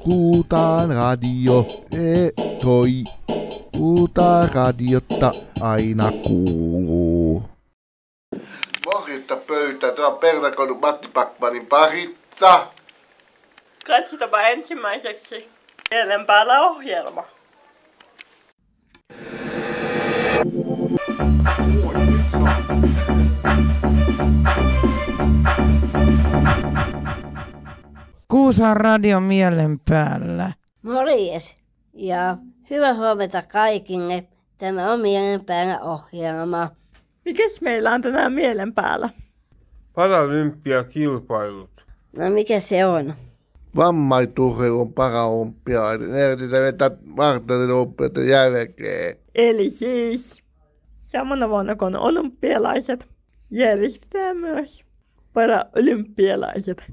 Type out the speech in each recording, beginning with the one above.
Kuutaan radio, toi. Kuutaan radiotta aina kuuluu. Morjetta pöytää. Tämä on Pernakodun Matti Backmanin paritsa. Katsotaanpa ensimmäiseksi mielen päällä ohjelma. Kuusan radio mielen päällä. Morjes ja hyvää huomenta kaikille. Tämä on mielen päällä ohjelma. Mikäs meillä on tänään mielen päällä? Paralympiakilpailut. No mikä se on? Vammaiturheilun paraolympiaat. Ne yritetään vetää vartalin olympiaiden jälkeen. Eli siis samana vuonna kun olympialaiset järjestetään myös paraolympialaiset.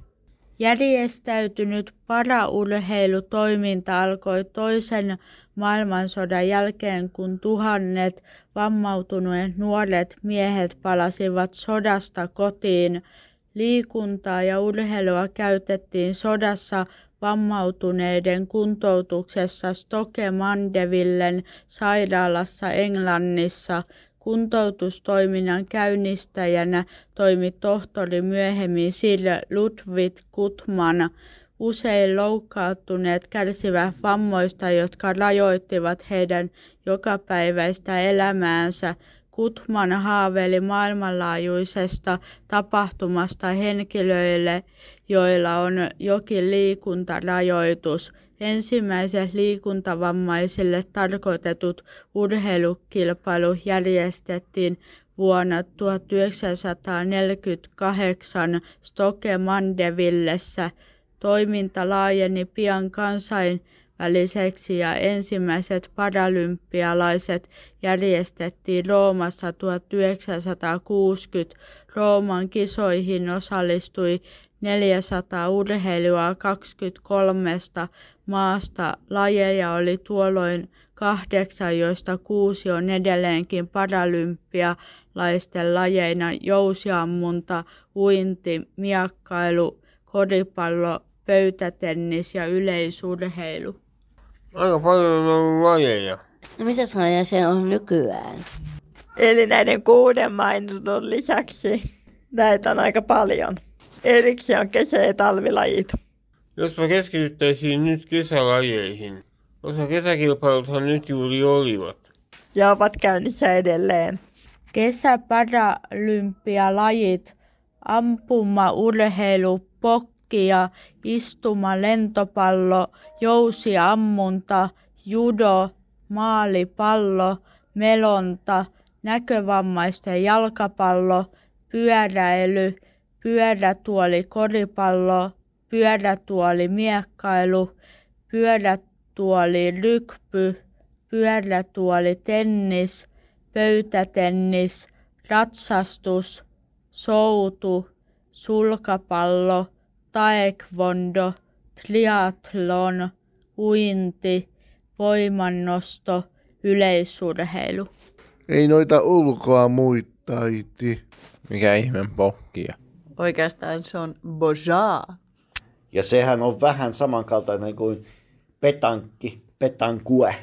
Järjestäytynyt paraurheilutoiminta alkoi toisen maailmansodan jälkeen, kun tuhannet vammautuneet nuoret miehet palasivat sodasta kotiin. Liikuntaa ja urheilua käytettiin sodassa vammautuneiden kuntoutuksessa Stoke Mandevillen sairaalassa Englannissa. Kuntoutustoiminnan käynnistäjänä toimi tohtori myöhemmin Sir Ludwig Guttmann. Usein loukkaantuneet kärsivät vammoista, jotka rajoittivat heidän jokapäiväistä elämäänsä. Guttmann haaveili maailmanlaajuisesta tapahtumasta henkilöille, joilla on jokin liikuntarajoitus. Ensimmäiset liikuntavammaisille tarkoitetut urheilukilpailut järjestettiin vuonna 1948 Stoke Mandevillessä. Toiminta laajeni pian kansainväliseksi ja ensimmäiset paralympialaiset järjestettiin Roomassa 1960. Rooman kisoihin osallistui 400 urheilijaa 23 maasta. Lajeja oli tuolloin 8, joista 6 on edelleenkin paralympialaisten lajeina: jousiammunta, uinti, miekkailu, koripallo, pöytätennis ja yleisurheilu. Aika paljon on ollut lajeja. No mitä lajeja se on nykyään? Eli näiden 6 mainitun lisäksi näitä on aika paljon. Erikseen on kesä- ja talvilajit. Jospa keskityttäisiin nyt kesälajeihin, koska kesäkilpailuthan nyt juuri olivat. Ja ovat käynnissä edelleen. Kesäparalympialajit: ampuma, urheilu, pokki ja istuma, lentopallo, jousiammunta, judo, maalipallo, melonta, näkövammaisten jalkapallo, pyöräily, pyörätuoli, koripallo, pyörätuoli, miekkailu, pyörätuoli, rugby, pyörätuoli, tennis, pöytätennis, ratsastus, soutu, sulkapallo, taekwondo, triathlon, uinti, voimannosto, yleisurheilu. Ei noita ulkoa muittaiti. Mikä ihmeen pokkia? Oikeastaan se on bojaa. Ja sehän on vähän samankaltainen kuin petanque. Petanque.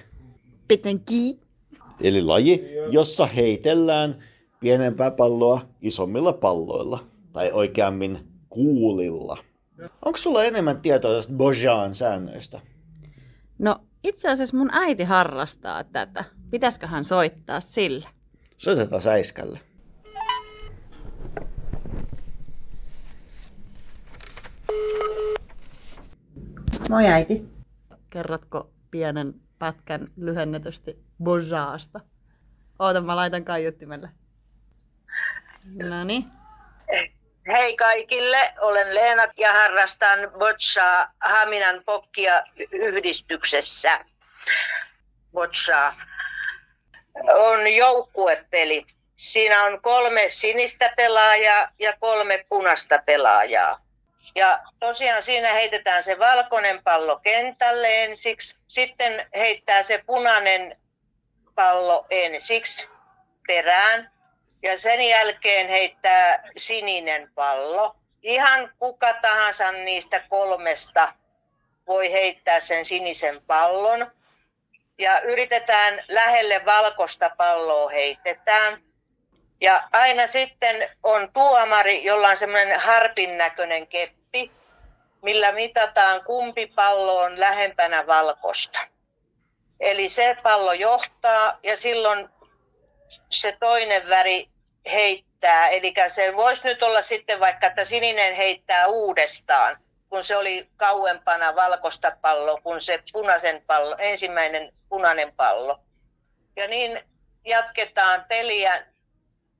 Eli laji, jossa heitellään pienempää palloa isommilla palloilla. Tai oikeammin kuulilla. Onko sulla enemmän tietoa tästä bojaan säännöistä? No itse asiassa mun äiti harrastaa tätä. Pitäisiköhän soittaa sille? Soitetaan Säiskälle. Moi äiti. Kerrotko pienen pätkän lyhennetysti bojaasta? Oota, mä laitan kaiuttimelle. Noniin. Hei kaikille, olen Leena ja harrastan boccia Haminan pokkia yhdistyksessä. Boccia on joukkuepeli. Siinä on 3 sinistä pelaajaa ja 3 punaista pelaajaa. Ja tosiaan siinä heitetään se valkoinen pallo kentälle ensiksi, sitten heittää se punainen pallo ensiksi perään ja sen jälkeen heittää sininen pallo. Ihan kuka tahansa niistä 3 voi heittää sen sinisen pallon. Ja yritetään lähelle valkoista palloa heitetään. Ja aina sitten on tuomari, jolla on semmoinen harpin näköinen keppi, millä mitataan kumpi pallo on lähempänä valkoista. Eli se pallo johtaa ja silloin se toinen väri heittää. Eli se voisi nyt olla sitten vaikka, että sininen heittää uudestaan, kun se oli kauempana valkoista palloa kuin se ensimmäinen punainen pallo. Ja niin jatketaan peliä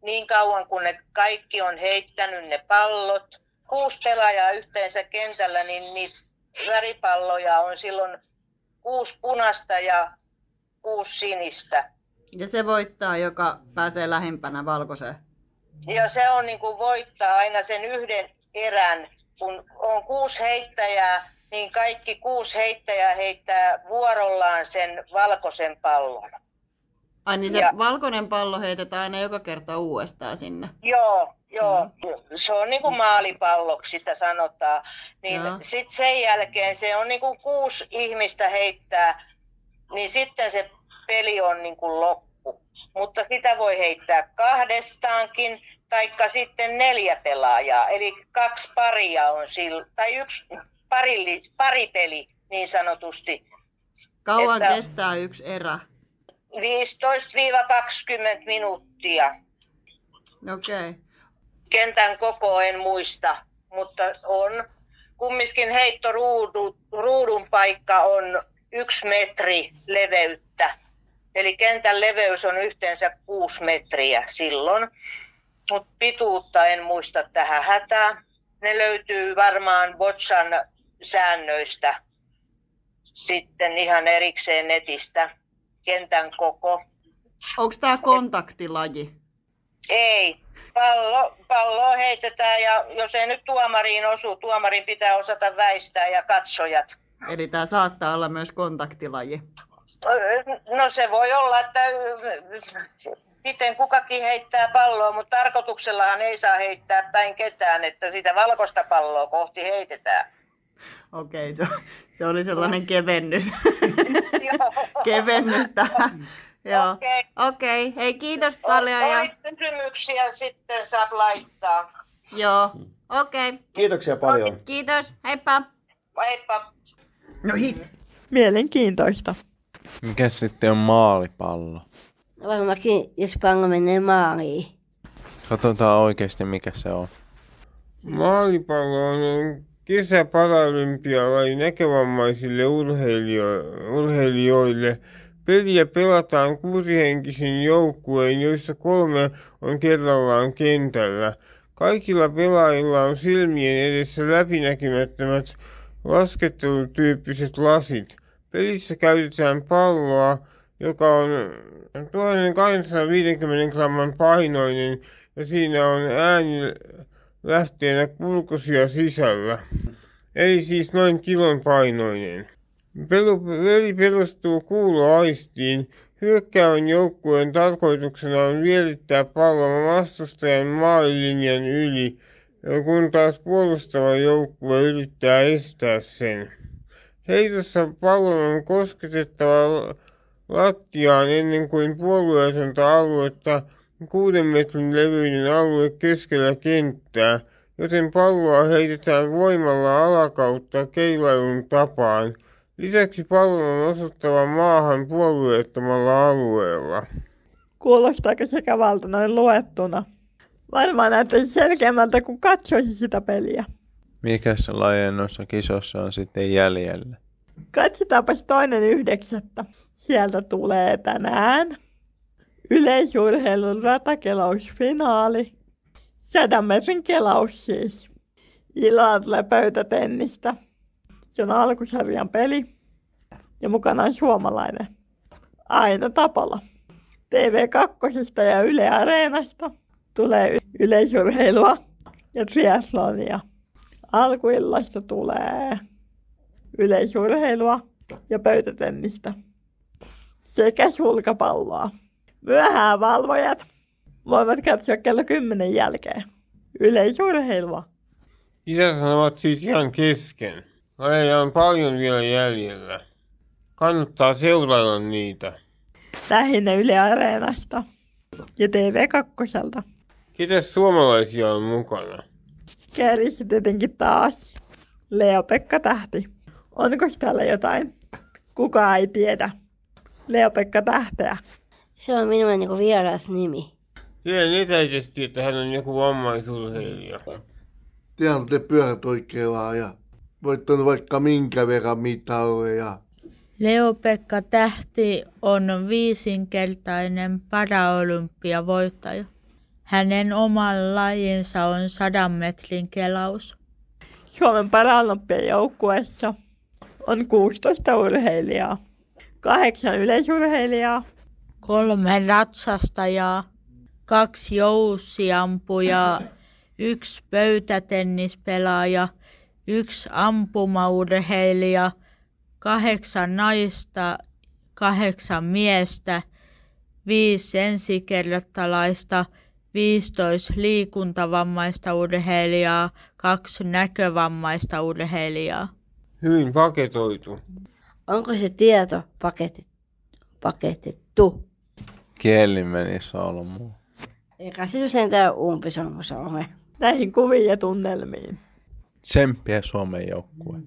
niin kauan, kun ne kaikki on heittänyt ne pallot. 6 pelaajaa yhteensä kentällä, niin niitä väripalloja on silloin 6 punaista ja 6 sinistä. Ja se voittaa, joka pääsee lähempänä valkoiseen. Ja se on niin kuin voittaa aina sen yhden erän. Kun on 6 heittäjää, niin kaikki 6 heittäjää heittää vuorollaan sen valkoisen pallon. Ai niin se valkoinen pallo heitetään aina joka kerta uudestaan sinne? Joo. Se on niin kuin maalipalloksi sitä sanotaan. Niin sitten sen jälkeen se on niin kuin 6 ihmistä heittää, niin sitten se peli on niin kuin loppu. Mutta sitä voi heittää kahdestaankin, taikka sitten 4 pelaajaa, eli 2 paria on sillä, tai 1 paripeli niin sanotusti. Kauan kestää 1 erä? 15-20 minuuttia. Okei. Kentän koko en muista, mutta on kumminkin heittoruudun paikka on 1 metri leveyttä. Eli kentän leveys on yhteensä 6 metriä silloin. Mutta pituutta en muista tähän hätään. Ne löytyy varmaan boccian säännöistä sitten ihan erikseen netistä. Kentän koko. Onko tämä kontaktilaji? Ei. Palloa heitetään ja jos ei nyt tuomariin osu, tuomarin pitää osata väistää ja katsojat. Eli tämä saattaa olla myös kontaktilaji? No se voi olla, että miten kukakin heittää palloa, mutta tarkoituksellahan ei saa heittää päin ketään, että sitä valkoista palloa kohti heitetään. Okei, se oli sellainen kevennys. Kevennys tähän. Joo. Okei. Hei, kiitos paljon. Kysymyksiä sitten saa laittaa. Joo, okei. Kiitoksia paljon. Kiitos, heippa. Heippa. No hit. Mielenkiintoista. Mikä sitten on maalipallo? Varmaankin, jos pallo menee maaliin. Katsotaan oikeasti, mikä se on. Maalipallo on kesäparalympialaji näkövammaisille urheilijoille. Peliä pelataan 6-henkisin joukkueen, joissa 3 on kerrallaan kentällä. Kaikilla pelaajilla on silmien edessä läpinäkymättömät laskettelutyyppiset lasit. Pelissä käytetään palloa, joka on 1250 gramman painoinen ja siinä on äänilähteenä kulkosia sisällä. Eli siis noin kilon painoinen. Peli perustuu kuuloaistiin. Hyökkäävän joukkueen tarkoituksena on vierittää pallo vastustajan maalilinjan yli, kun taas puolustava joukkue yrittää estää sen. Heitossa pallon on kosketettava lattiaan ennen kuin puolueetonta aluetta 6 metrin levyinen alue keskellä kenttää, joten palloa heitetään voimalla alakautta keilailun tapaan. Lisäksi pallon on osuttava maahan puolueettomalla alueella. Kuulostaako sekavalta noin luettuna? Varmaan näyttäisi selkeämmältä, kun katsoisi sitä peliä. Mikä se lajien noissa kisossa on sitten jäljellä? Katsotaanpas 2.9. Sieltä tulee tänään yleisurheilun ratakelausfinaali. 100 metrin kelaus siis. Illalla tulee pöytätennistä. Se on alkusarjan peli ja mukana on suomalainen Aino Tapola. TV2 ja Yle Areenasta tulee yleisurheilua ja triathlonia. Alkuillasta tulee yleisurheilua ja pöytätennistä sekä sulkapalloa. Myöhään valvojat voivat katsoa kello 10 jälkeen yleisurheilua. Kisat ovat siis ihan kesken. Lajeja on paljon vielä jäljellä. Kannattaa seurata niitä. Lähinnä Yle Areenasta ja TV2. Ketäs suomalaisia on mukana? Käärissä tietenkin taas Leo-Pekka Tähti. Onko täällä jotain? Kukaan ei tiedä. Leo-Pekka Tähteä. Se on minun niin vieras nimi. Tiedän etäisesti, että hän on joku vammaisurheilija. Tiedän, te pyörät oikein vaan ja voittanut vaikka minkä verran mitaleja. Leo-Pekka Tähti on 5-kertainen paraolympiavoittaja. Hänen oman lajinsa on 100 metrin kelaus. Suomen paralympiajoukkueessa on 16 urheilijaa, 8 yleisurheilijaa, 3 ratsastajaa, 2 jousiampujaa, 1 pöytätennispelaaja, 1 ampumaurheilija, 8 naista, 8 miestä, 5 ensikertalaista, 15 liikuntavammaista urheilijaa, 2 näkövammaista urheilijaa. Hyvin paketoitu. Onko se tieto paketettu? Kieli meni solmuun. Eikä se sentään umpisolmusome. Näihin kuviin ja tunnelmiin. Tsemppiä Suomen joukkue.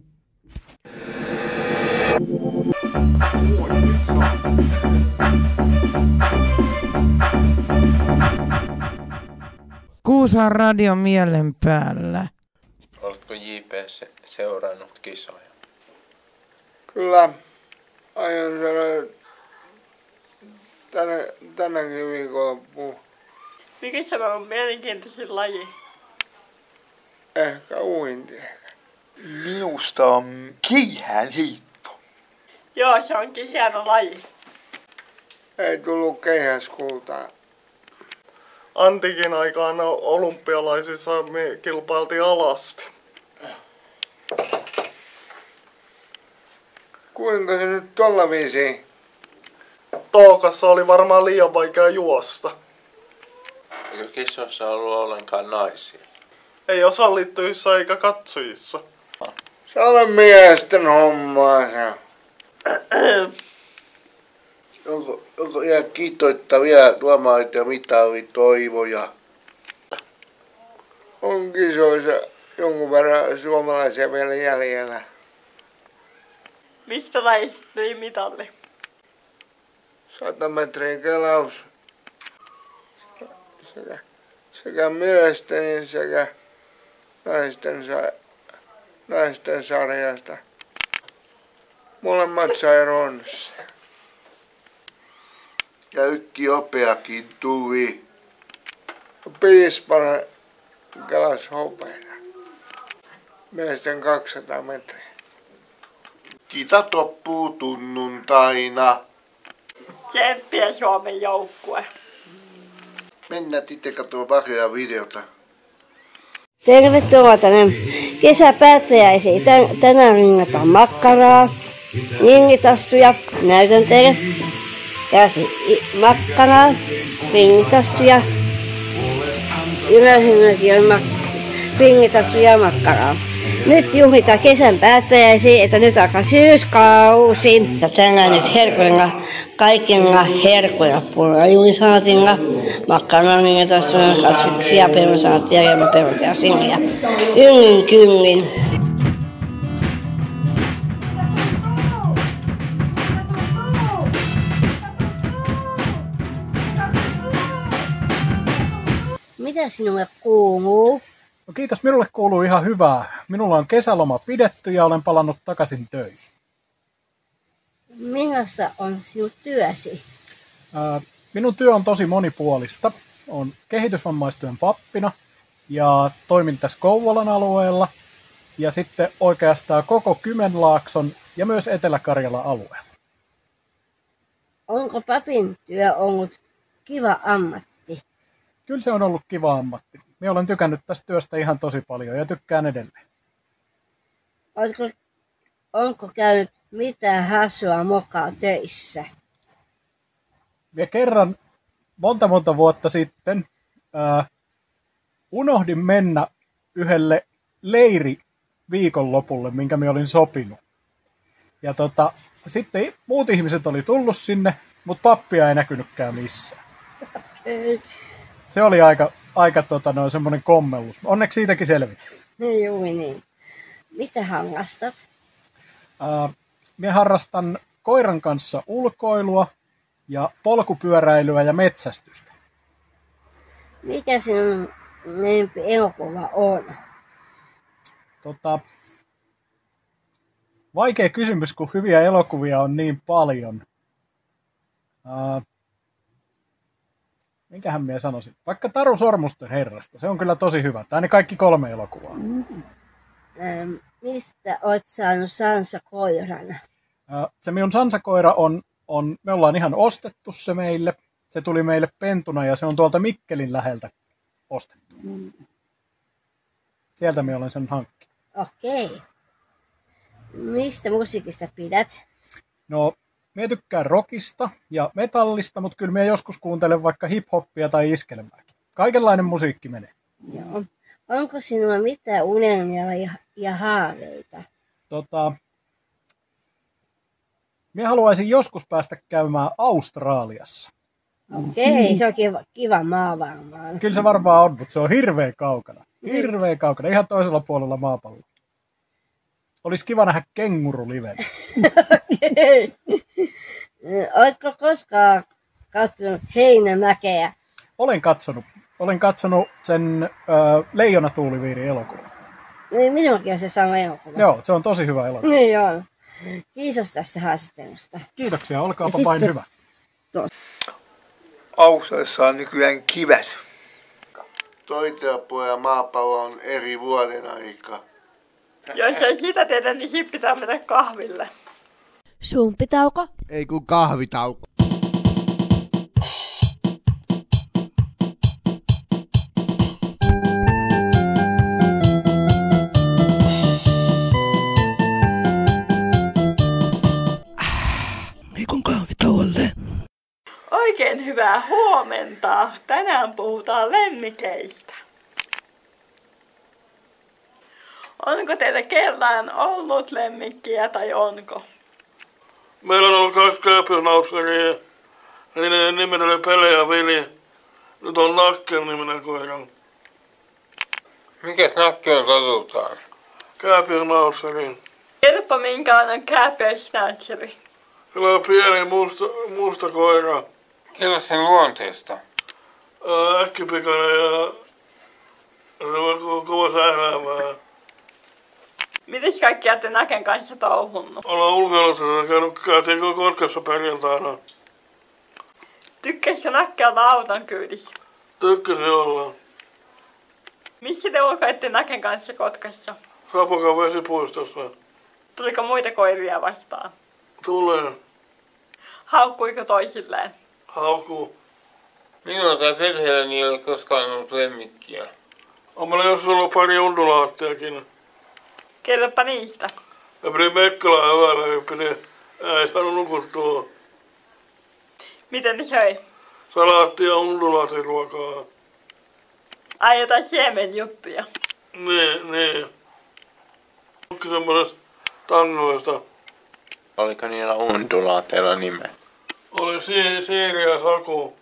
Kuusan radio mielen päällä. Oletko JP seurannut kisoja? Kyllä. Aion saada tänäkin viikonloppuun. Mikä se on mielenkiintoisin laji? Ehkä uinti. Minusta on keihäänheitto. Joo, se onkin hieno laji. Ei tullut keihäskultaa. Antiikin aikaan olympialaisissa me kilpailtiin alasti. Kuinka se nyt tolla viisiin? Tookassa oli varmaan liian vaikea juosta. Eikö kisossa ollut ollenkaan naisia? Ei osallistujissa eikä katsojissa. Se on miesten hommaa se. Onko jää kiitoittavia tuomarit ja mitalitoivoja? On kisoissa jonkun verran suomalaisia vielä jäljellä. Mistä lajista tuli mitalli? 100 metrin kelaus. Sekä miesten sekä naisten sarjasta. Molemmat sai ronssia. Ja ykki opeakin tuli. Piispanen kelas hopeena. Miesten 200 metriä. Kita toppuu tunnuntaina. Tsemppiä Suomen joukkue. Mennään itse katsomaan paria videota. Tervetuloa tänne kesäpäättäjäisiin. Tänään ringataan makkaraa, ringitassuja, näytän teille. Makkaraa, ringitassuja, ylähingäkin ringitassuja ja makkaraa. Nyt juhlitaan kesän päättäjäisiin, että nyt alkaa syyskausi. Ja tänään nyt kaikilla herkuilla, pullajulisaatilla, makkaronin tassuja, kasviksia, perusaattia ja peruteasingia. Yngin kyngin. Mitä sinulle kuuluu? No kiitos, minulle kuuluu ihan hyvää. Minulla on kesäloma pidetty ja olen palannut takaisin töihin. Millaista on sinun työsi? Minun työ on tosi monipuolista. Olen kehitysvammaistyön pappina ja toimin tässä Kouvolan alueella ja sitten oikeastaan koko Kymenlaakson ja myös Etelä-Karjalan alueella. Onko papin työ ollut kiva ammatti? Kyllä se on ollut kiva ammatti. Minä olen tykännyt tästä työstä ihan tosi paljon ja tykkään edelleen. Onko käynyt mitään hassua mokaa töissä? Ja kerran monta vuotta sitten unohdin mennä yhdelle viikonlopulle, minkä minä olin sopinut. Ja sitten muut ihmiset oli tullut sinne, mutta pappia ei näkynytkään missään. Okei. Se oli aika semmoinen kommellus. Onneksi siitäkin selvittiin. Niin. Mitä harrastat? Minä harrastan koiran kanssa ulkoilua ja polkupyöräilyä ja metsästystä. Mikä sinun lempi elokuva on? Vaikea kysymys, kun hyviä elokuvia on niin paljon. Minkähän minä sanoisin? Vaikka Taru Sormusten herrasta. Se on kyllä tosi hyvä. Tai ne kaikki 3 elokuvaa. Mistä olet saanut Sansa-koiran? Se minun Sansa-koira on, me ollaan ihan ostettu se meille. Se tuli meille pentuna ja se on tuolta Mikkelin läheltä ostettu. Sieltä minä olen sen hankkinut. Okei. Mistä musiikista pidät? No, minä tykkään rockista ja metallista, mutta kyllä minä joskus kuuntelen vaikka hip-hoppia tai iskelmääkin. Kaikenlainen musiikki menee. Joo. Onko sinulla mitään unelmia ja haaveita? Minä haluaisin joskus päästä käymään Australiassa. Okei, se on kiva maa varmaan. Kyllä se varmaan on, mutta se on hirveän kaukana. Hirveän kaukana, ihan toisella puolella maapalloa. Olisi kiva nähdä kenguru livenä. Oletko koskaan katsonut Heinämäkeä? Olen katsonut sen Leijona-tuuliviiri elokuvan. Niin, minullakin on se sama elokuva. Joo, se on tosi hyvä elokuva. Niin on. Kiitos tästä haastattelusta. Kiitoksia, olkaapa vain hyvä. Autoissa on nykyään kivät. Toisella puolella maapallo on eri vuoden aika. Jos ei sitä tehdä, niin siinä pitää mennä kahville. Sumpitauko? Ei kun kahvitauko. Viikon kahvitauolle. Oikein hyvää huomenta. Tänään puhutaan lemmikeistä. Onko teillä kellään ollut lemmikkiä tai onko? Meillä on ollut 2 kääpiönausseria. Niiden nimet oli Pele ja Vili. Nyt on Nakken-niminen koira. Mikäs Nakke on totultaan? Kääpiönausseri. Kerro minkälainen kääpiösnäytseri. Sillä on pieni musta koira. Kerro sen luonteesta. Äkkipikainen ja se on kova sähläämään. Mites kaikki olette Naken kanssa touhunnut? Ollaan ulkoilussa, käytiin Kotkassa perjantaina. Tykkäisikö Nakke olla auton kyydissä? Tykkäsin olla. Missä te ulkoitte Naken kanssa Kotkassa? Sapokan vesipuistossa. Tuliko muita koiria vastaan? Tulee. Haukkuiko toisilleen? Haukkuu. Minulla tai perheelläni ei ole koskaan ollut lemmikkiä. On meillä joskus ollut pari undulaattiakin. Kerropa niistä. Ja piti Mekkalaa yöllä, ei saanut nukuttua. Miten ne söi? Salaattia ja undulaattiruokaa. Ai jotain siemenjuttuja. Niin. Onkin semmoisesta tangoista. Oliko niillä undulaateilla nimet? Oli Siiri ja Saku.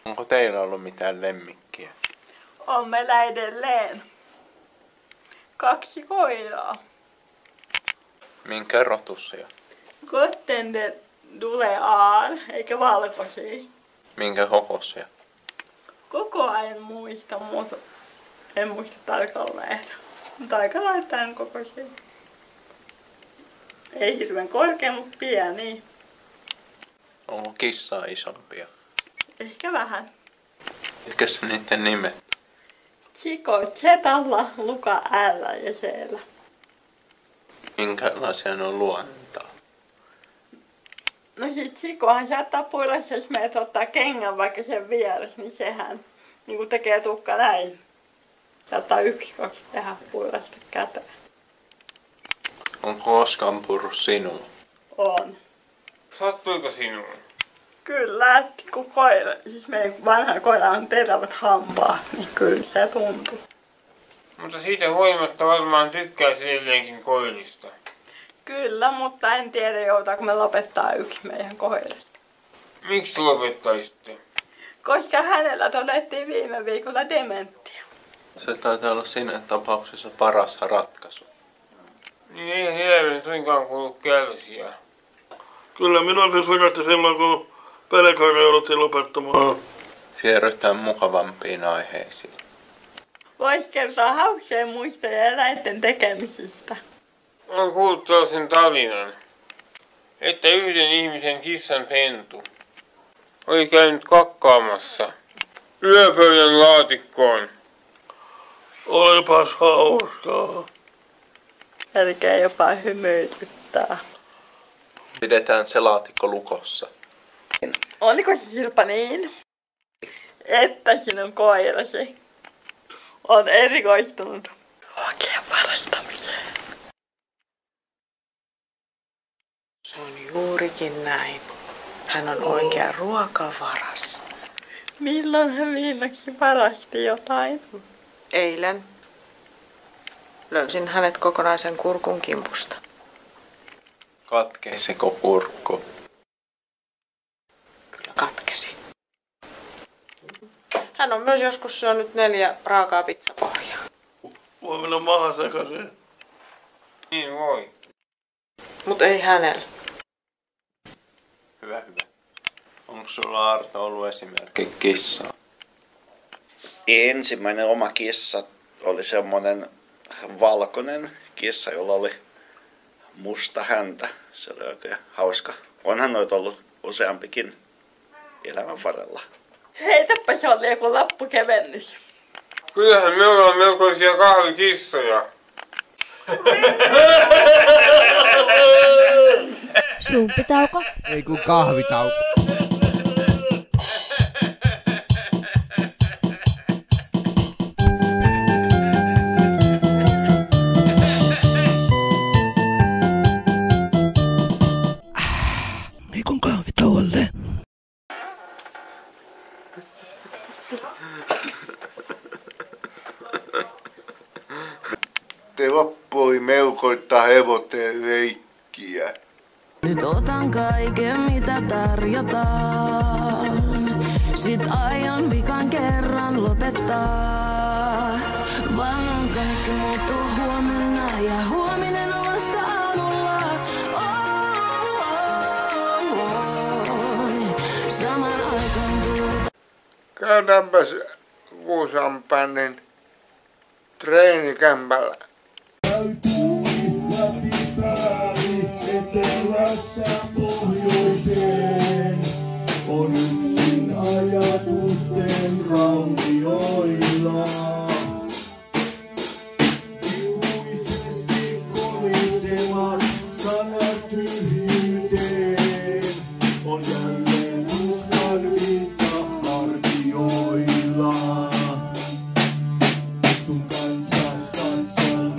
Onko teillä ollut mitään lemmikkiä? On meillä edelleen 2 koiraa. Minkä rotusia? Kottende duleaar, eikä valkoisia. Minkä kokoisia? Koko en muista, mutta en muista tarkalleen. Mutta aika laittain kokoisia. Ei hirveän korkea, mutta pieniä. Onko kissaa isompia? Ehkä vähän. Mitkä se niiden nimet? Chico Zetalla, Luka L ja C:llä. Minkälaisia ne on luontaa? No sit Chicohan saattaa puilassa, jos meidät ottaa kengän vaikka sen vieressä, niin sehän niin kun tekee tukka näin. Saattaa 1-2 tehdä puilasta käteen. Onko koskaan purru sinulla? On. Sattuiko sinulle? Kyllä, että kun koira, siis meidän vanha koira on terävät hampaat, niin kyllä se tuntuu. Mutta siitä huolimatta varmaan tykkäät edelleenkin koirista. Kyllä, mutta en tiedä joutaanko me lopettaa yksi meidän koirasta. Miksi lopettaisitte? Koska hänellä todettiin viime viikolla dementia. Se taitaa olla siinä tapauksessa paras ratkaisu. Niin eihän eläimen suinkaan kuulu kärsiä. Kyllä minäkin sykätti silloin, kun Pelekoira jouduttiin lopettamaan. Siirrytään mukavampiin aiheisiin. Vois kertoa hauskoja muistoja eläinten tekemisistä. Olen kuullut tällaisen tarinan, että yhden ihmisen kissan pentu oli käynyt kakkaamassa yöpöydän laatikkoon. Olipas hauskaa. Älkää jopa hymyilyttää. Pidetään se laatikko lukossa. Oliko se Sirpa niin, että sinun koirasi on erikoistunut ruokien varastamiseen? Se on juurikin näin. Hän on oikea ruokavaras. Milloin hän viimeksi varasti jotain? Eilen löysin hänet kokonaisen kurkun kimpusta. Katkeisiko kurkku? Kyllä katkesi. Hän on myös joskus syönyt 4 raakaa pizzapohjaa. Voi mennä maha sekaisin. Niin voi. Mut ei hänellä. Hyvä. Onko sulla, Arto, ollut esimerkki kissaa? Ensimmäinen oma kissa oli semmoinen valkoinen kissa, jolla oli musta häntä. Se oli oikein hauska. Onhan noita ollut useampikin elämän varrella. Heitäpä se oli joku lappukevennys. Kyllähän me ollaan melkoisia kahvikissoja. Sumpitauko? Ei kun kahvitauko. Viikon kahvitauolle. Te loppui melkoittaa hevoteen leikkiä. Nyt otan kaiken mitä tarjotaan. Sit aion vikan kerran lopettaa. Vannon kaikki muuttuu huomenna ja huominen on vasta aamulla. Saman aikaan turta. Käydäänpäs Kuusanpännin treenikämpällä. Etelästä pohjoiseen on yksin ajatusten raunioilla. Ikuisesti kolisevat sanat tyhjyyteen on jälleen tuskan viitta hartioilla. Sun kanssas katson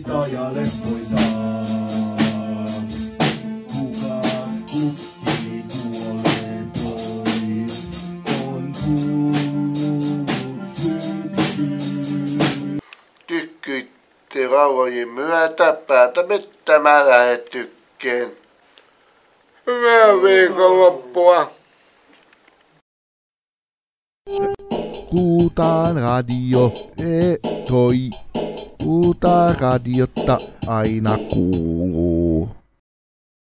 Juhlista ja leppoisaa. Kuka kukki kuolee pois, on tullut syksy. Tykkyitten rauhojen myötä päätämme tämän lähetykkeen. Hyvää viikonloppua! Kuutaan radio, toi. Uutta radiota aina kuuluu.